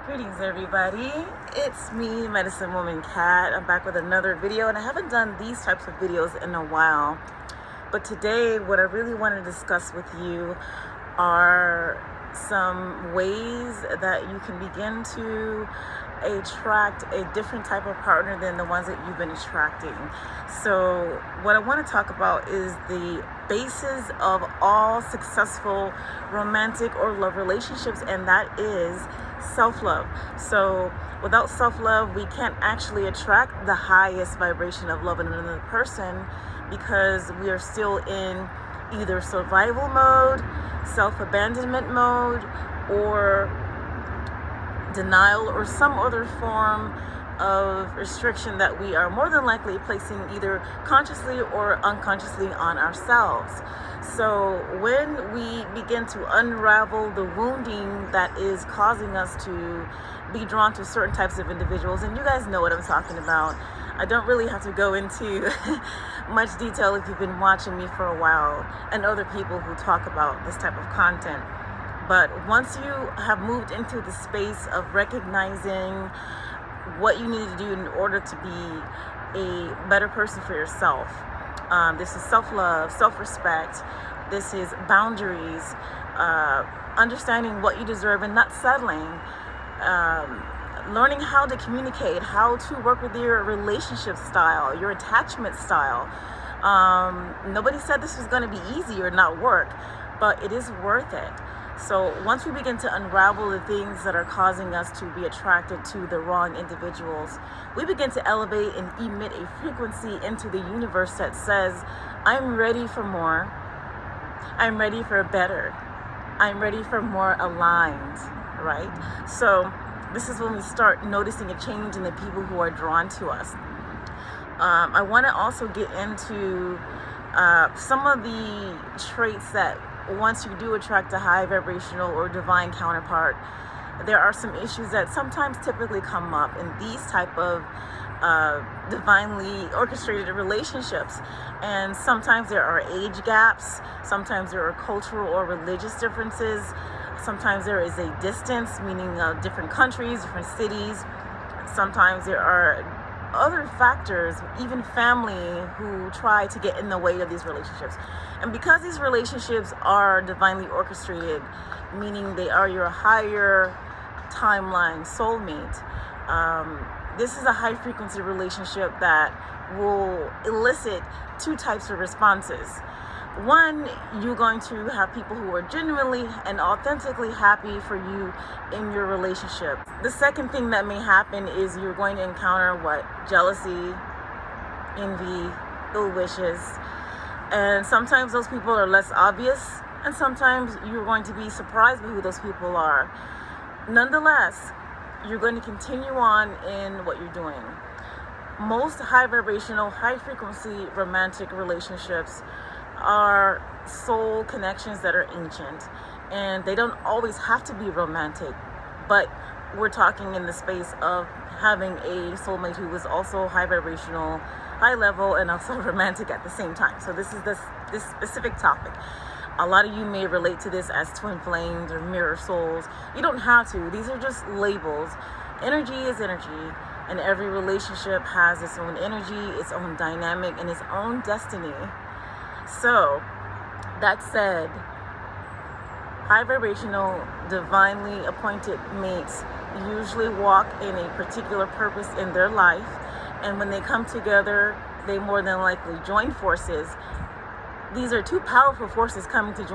Greetings, everybody. It's me, Medicine Woman Cat. I'm back with another video, and I haven't done these types of videos in a while. But today, what I really want to discuss with you are some ways that you can begin to attract a different type of partner than the ones that you've been attracting. So what I want to talk about is the basis of all successful romantic or love relationships, and that is self-love. So without self-love, we can't actually attract the highest vibration of love in another person, because we are still in either survival mode, self-abandonment mode, or denial, or some other form of restriction that we are more than likely placing either consciously or unconsciously on ourselves. So when we begin to unravel the wounding that is causing us to be drawn to certain types of individuals, and you guys know what I'm talking about, I don't really have to go into much detail if you've been watching me for a while and other people who talk about this type of content. But once you have moved into the space of recognizing what you need to do in order to be a better person for yourself, this is self-love, self-respect, this is boundaries, understanding what you deserve and not settling, learning how to communicate, how to work with your relationship style, your attachment style. Nobody said this was going to be easy or not work, but it is worth it. So once we begin to unravel the things that are causing us to be attracted to the wrong individuals, we begin to elevate and emit a frequency into the universe that says, I'm ready for more. I'm ready for better. I'm ready for more aligned, right? So this is when we start noticing a change in the people who are drawn to us. I want to also get into some of the traits that once you do attract a high vibrational or divine counterpart, there are some issues that sometimes typically come up in these type of divinely orchestrated relationships. And sometimes there are age gaps, sometimes there are cultural or religious differences, sometimes there is a distance, meaning different countries, different cities. Sometimes there are other factors, even family, who try to get in the way of these relationships. And because these relationships are divinely orchestrated, meaning they are your higher timeline soulmate, this is a high frequency relationship that will elicit two types of responses. One, you're going to have people who are genuinely and authentically happy for you in your relationship. The second thing that may happen is you're going to encounter jealousy, envy, ill wishes. And sometimes those people are less obvious, and sometimes you're going to be surprised by who those people are. Nonetheless, you're going to continue on in what you're doing. Most high vibrational, high frequency romantic relationships are soul connections that are ancient, and they don't always have to be romantic, but we're talking in the space of having a soulmate who is also high vibrational, high level, and also romantic at the same time. So this is this specific topic. A lot of you may relate to this as twin flames or mirror souls. You don't have to. These are just labels. Energy is energy, and every relationship has its own energy, its own dynamic, and its own destiny. So, that said, high vibrational, divinely appointed mates usually walk in a particular purpose in their life, and when they come together, they more than likely join forces. These are two powerful forces coming to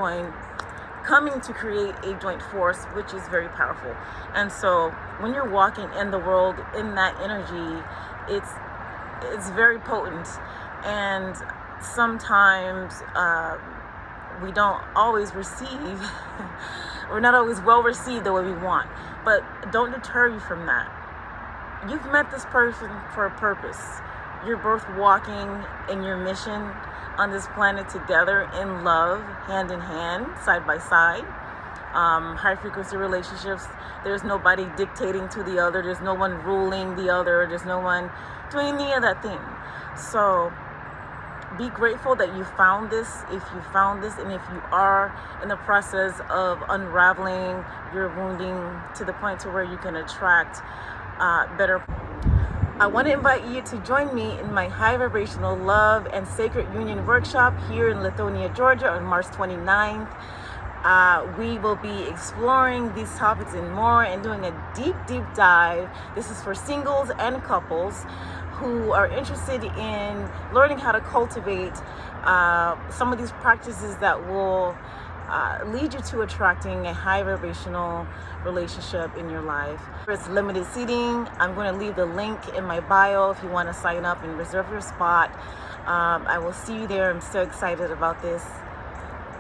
create a joint force, which is very powerful. And so, when you're walking in the world in that energy, it's very potent, and sometimes we don't always receive, we're not always well received the way we want, but don't deter you from that. You've met this person for a purpose. You're both walking in your mission on this planet together in love, hand in hand, side by side. High frequency relationships, there's nobody dictating to the other, there's no one ruling the other, there's no one doing any of that thing. So Be grateful that you found this, if you found this, and if you are in the process of unraveling your wounding to the point to where you can attract better. I want to invite you to join me in my high vibrational love and sacred union workshop here in Lithonia, Georgia on March 29th. We will be exploring these topics and more and doing a deep dive. This is for singles and couples who are interested in learning how to cultivate some of these practices that will lead you to attracting a high vibrational relationship in your life. It's limited seating. I'm going to leave the link in my bio if you want to sign up and reserve your spot. I will see you there. I'm so excited about this.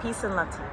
Peace and love to you.